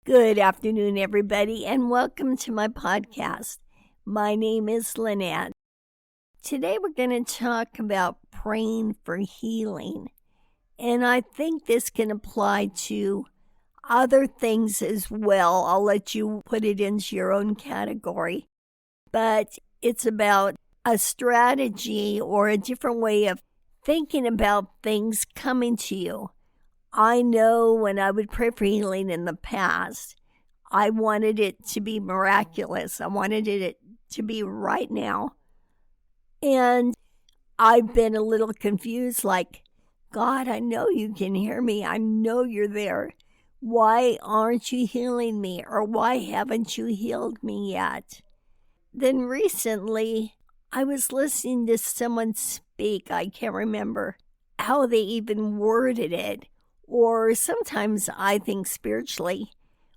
Good afternoon, everybody, and welcome to my podcast. My name is Lynette. Today we're going to talk about praying for healing, and I think this can apply to other things as well. I'll let you put it into your own category, but it's about a strategy or a different way of thinking about things coming to you. I know when I would pray for healing in the past, I wanted it to be miraculous. I wanted it to be right now. And I've been a little confused, like, God, I know you can hear me. I know you're there. Why aren't you healing me? Or why haven't you healed me yet? Then recently, I was listening to someone speak. I can't remember how they even worded it. Or sometimes I think spiritually,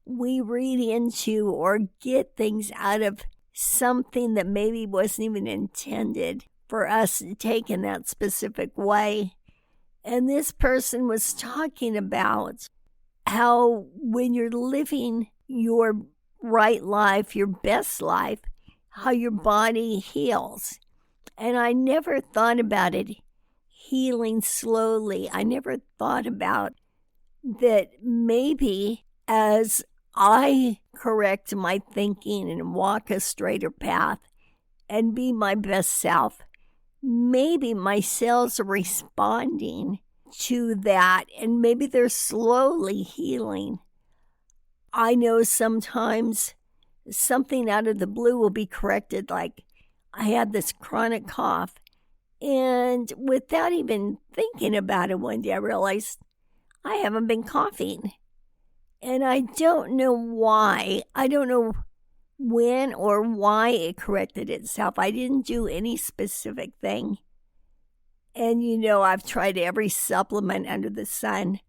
we read into or get things out of something that maybe wasn't even intended for us to take in that specific way. And this person was talking about how when you're living your right life, your best life, how your body heals. And I never thought about it healing slowly. I never thought about that maybe as I correct my thinking and walk a straighter path and be my best self, maybe my cells are responding to that and maybe they're slowly healing. I know sometimes something out of the blue will be corrected, like I had this chronic cough. And without even thinking about it one day, I realized I haven't been coughing. And I don't know why. I don't know when or why it corrected itself. I didn't do any specific thing. And I've tried every supplement under the sun.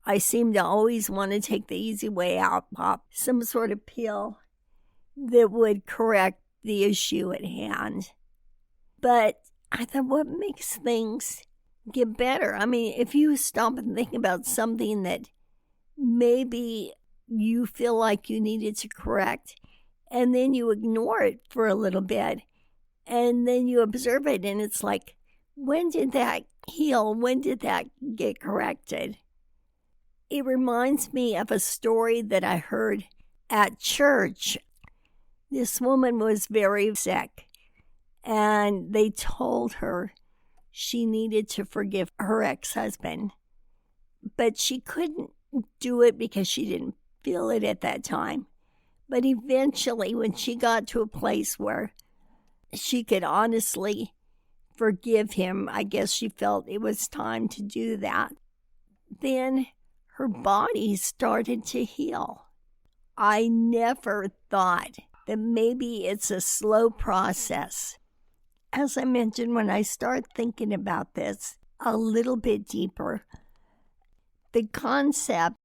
I seem to always want to take the easy way out, pop some sort of pill that would correct the issue at hand. But I thought, what makes things get better? I mean, if you stop and think about something that maybe you feel like you needed to correct, and then you ignore it for a little bit, and then you observe it, and it's like, when did that heal? When did that get corrected? It reminds me of a story that I heard at church. This woman was very sick. And they told her she needed to forgive her ex-husband. But she couldn't do it because she didn't feel it at that time. But eventually, when she got to a place where she could honestly forgive him, I guess she felt it was time to do that. Then her body started to heal. I never thought that maybe it's a slow process. As I mentioned, when I start thinking about this a little bit deeper, the concept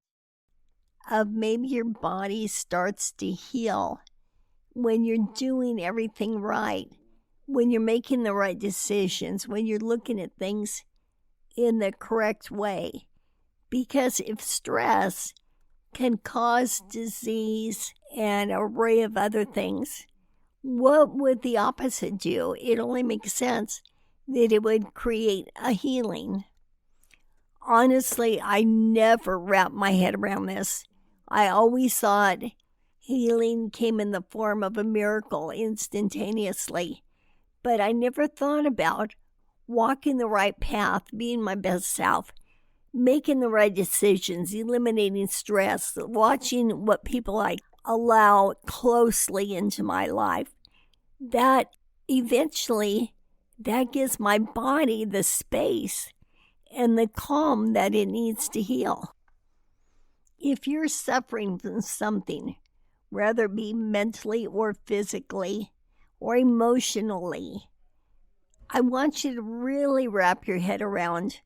of maybe your body starts to heal when you're doing everything right, when you're making the right decisions, when you're looking at things in the correct way. Because if stress can cause disease and an array of other things, what would the opposite do? It only makes sense that it would create a healing. Honestly, I never wrapped my head around this. I always thought healing came in the form of a miracle instantaneously. But I never thought about walking the right path, being my best self, making the right decisions, eliminating stress, watching what people I allow closely into my life. That eventually, that gives my body the space and the calm that it needs to heal. If you're suffering from something, whether it be mentally or physically or emotionally, I want you to really wrap your head around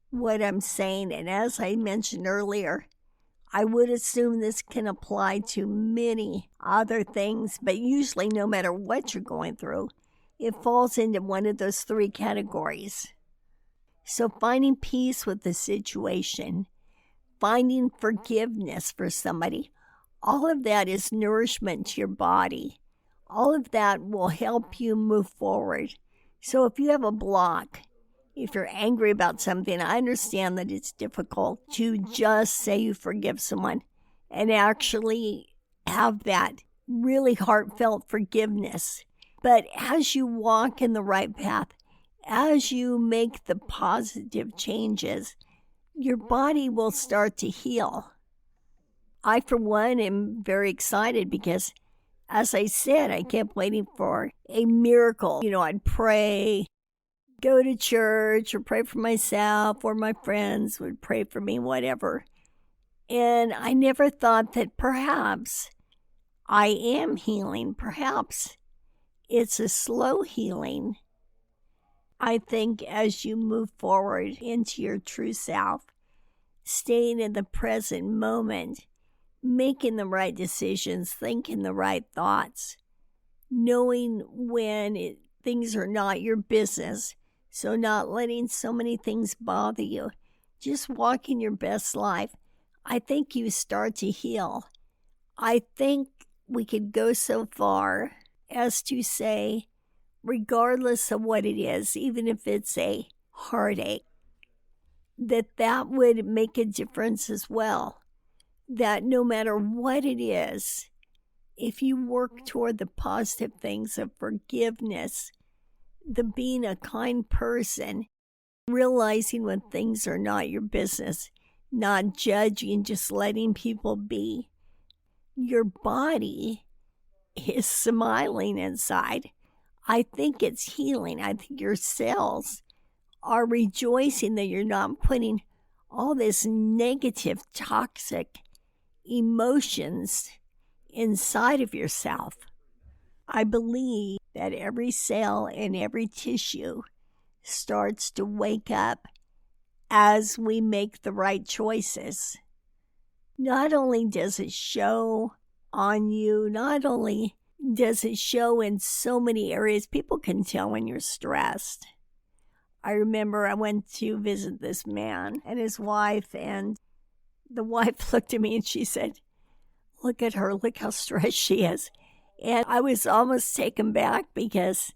what I'm saying. And as I mentioned earlier, I would assume this can apply to many other things, but usually no matter what you're going through, it falls into one of those three categories. So finding peace with the situation, finding forgiveness for somebody. All of that is nourishment to your body. All of that will help you move forward. So if you have a block, if you're angry about something, I understand that it's difficult to just say you forgive someone and actually have that really heartfelt forgiveness. But as you walk in the right path, as you make the positive changes, your body will start to heal. I, for one, am very excited because, as I said, I kept waiting for a miracle. I'd pray, go to church, or pray for myself, or my friends would pray for me, whatever. And I never thought that perhaps I am healing. Perhaps it's a slow healing. I think as you move forward into your true self, staying in the present moment, making the right decisions, thinking the right thoughts, knowing when things are not your business, so not letting so many things bother you, just walking your best life, I think you start to heal. I think we could go so far as to say, regardless of what it is, even if it's a heartache, that would make a difference as well. That no matter what it is, if you work toward the positive things of forgiveness, the being a kind person, realizing when things are not your business, not judging, just letting people be, your body is smiling inside. I think it's healing. I think your cells are rejoicing that you're not putting all this negative, toxic emotions inside of yourself. I believe that every cell and every tissue starts to wake up as we make the right choices. Not only does it show on you, not only does it show in so many areas, people can tell when you're stressed. I remember I went to visit this man and his wife, and the wife looked at me and she said, "Look at her, look how stressed she is." And I was almost taken back because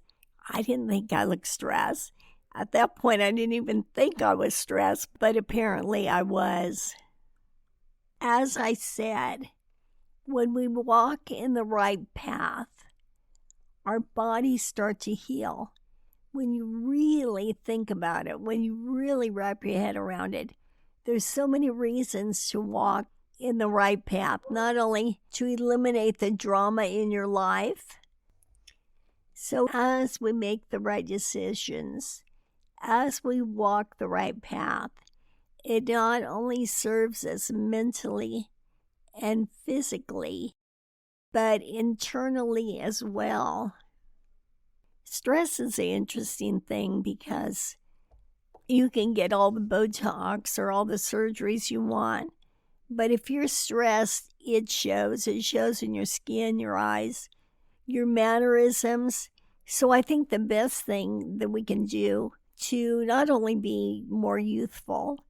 I didn't think I looked stressed. At that point, I didn't even think I was stressed, but apparently I was. As I said, when we walk in the right path, our bodies start to heal. When you really think about it, when you really wrap your head around it, there's so many reasons to walk in the right path, not only to eliminate the drama in your life. So as we make the right decisions, as we walk the right path, it not only serves us mentally and physically, but internally as well. Stress is an interesting thing because you can get all the Botox or all the surgeries you want, but if you're stressed, it shows. It shows in your skin, your eyes, your mannerisms. So I think the best thing that we can do to not only be more youthful,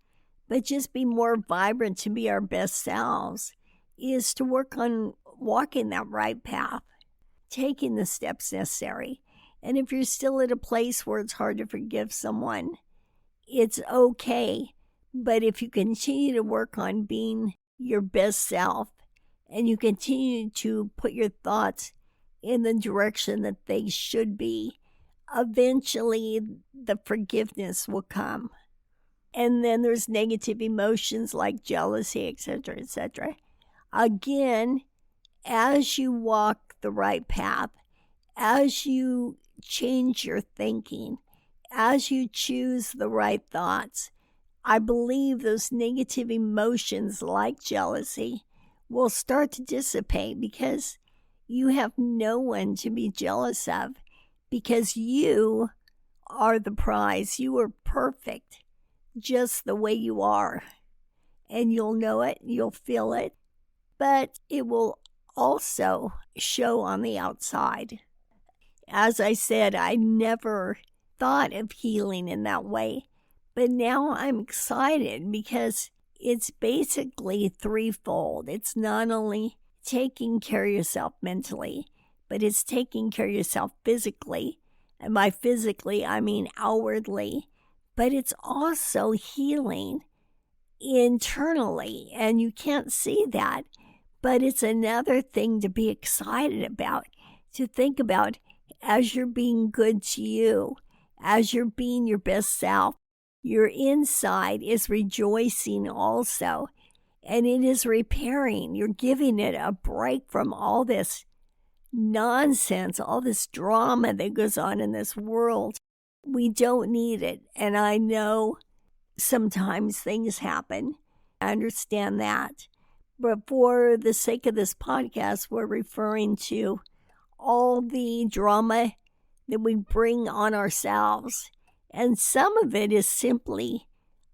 but just be more vibrant, to be our best selves, is to work on walking that right path, taking the steps necessary. And if you're still at a place where it's hard to forgive someone, it's okay. But if you continue to work on being your best self and you continue to put your thoughts in the direction that they should be, eventually the forgiveness will come. And then there's negative emotions like jealousy, etc., etc. Again, as you walk the right path, as you change your thinking, as you choose the right thoughts, I believe those negative emotions like jealousy will start to dissipate because you have no one to be jealous of, because you are the prize. You are perfect just the way you are. And you'll know it, you'll feel it, but it will also show on the outside. As I said, I never thought of healing in that way, but now I'm excited because it's basically threefold. It's not only taking care of yourself mentally, but it's taking care of yourself physically. And by physically, I mean outwardly. But it's also healing internally, and you can't see that. But it's another thing to be excited about, to think about as you're being good to you, as you're being your best self. Your inside is rejoicing also, and it is repairing. You're giving it a break from all this nonsense, all this drama that goes on in this world. We don't need it. And I know sometimes things happen. I understand that. But for the sake of this podcast, we're referring to all the drama that we bring on ourselves. And some of it is simply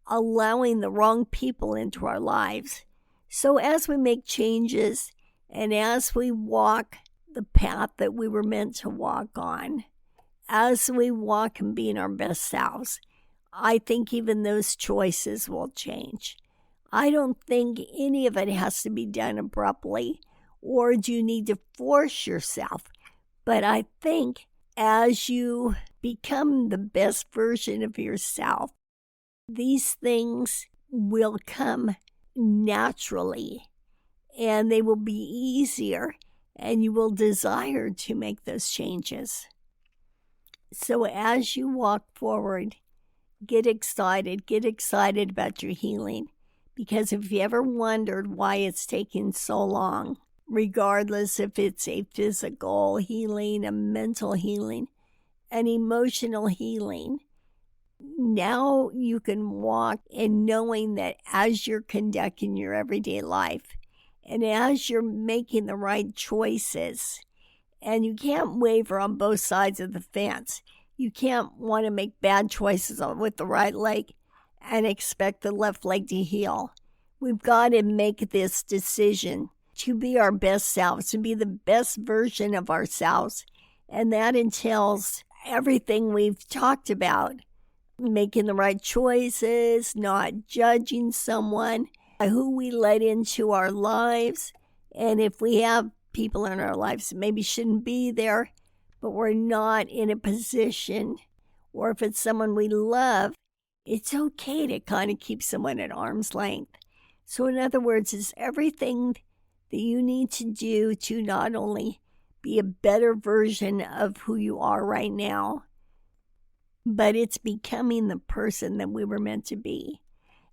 allowing the wrong people into our lives. So as we make changes and as we walk the path that we were meant to walk on, as we walk and being our best selves, I think even those choices will change. I don't think any of it has to be done abruptly, or do you need to force yourself. But I think as you become the best version of yourself, these things will come naturally, and they will be easier, and you will desire to make those changes. So as you walk forward, get excited about your healing. Because if you ever wondered why it's taking so long, regardless if it's a physical healing, a mental healing, an emotional healing, now you can walk in knowing that as you're conducting your everyday life and as you're making the right choices, and you can't waver on both sides of the fence. You can't want to make bad choices with the right leg and expect the left leg to heal. We've got to make this decision to be our best selves, to be the best version of ourselves. And that entails everything we've talked about. Making the right choices, not judging someone, who we let into our lives. And if we have people in our lives that maybe shouldn't be there, but we're not in a position, or if it's someone we love, it's okay to kind of keep someone at arm's length. So in other words, it's everything that you need to do to not only be a better version of who you are right now, but it's becoming the person that we were meant to be.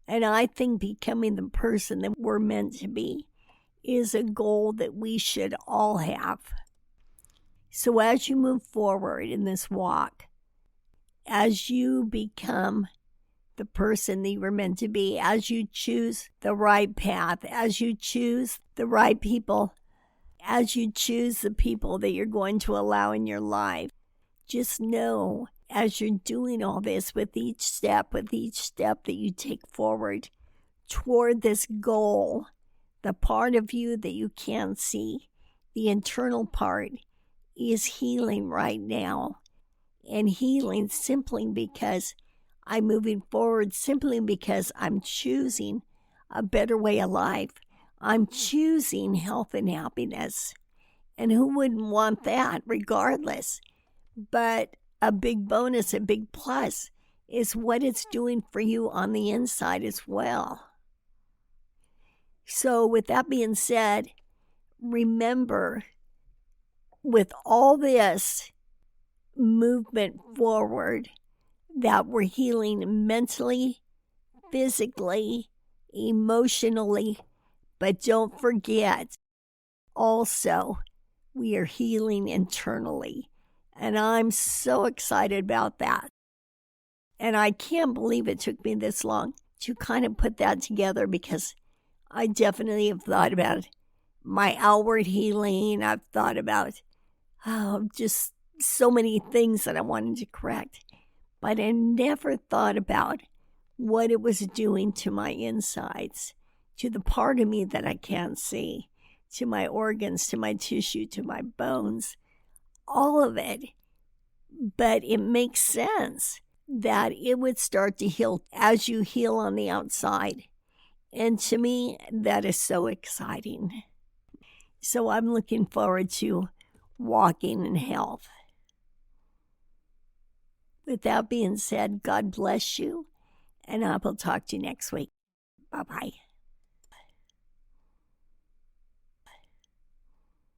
And I think becoming the person that we're meant to be is a goal that we should all have. So as you move forward in this walk, as you become the person that you were meant to be, as you choose the right path, as you choose the right people, as you choose the people that you're going to allow in your life, just know as you're doing all this with each step that you take forward toward this goal, the part of you that you can't see, the internal part, is healing right now. And healing simply because I'm moving forward, simply because I'm choosing a better way of life. I'm choosing health and happiness. And who wouldn't want that regardless? But a big bonus, a big plus, is what it's doing for you on the inside as well. So with that being said, remember, with all this movement forward, that we're healing mentally, physically, emotionally, but don't forget, also, we are healing internally. And I'm so excited about that. And I can't believe it took me this long to kind of put that together, because I definitely have thought about my outward healing. I've thought about just so many things that I wanted to correct. But I never thought about what it was doing to my insides, to the part of me that I can't see, to my organs, to my tissue, to my bones, all of it. But it makes sense that it would start to heal as you heal on the outside. And to me, that is so exciting. So I'm looking forward to walking in health. With that being said, God bless you, and I will talk to you next week. Bye-bye.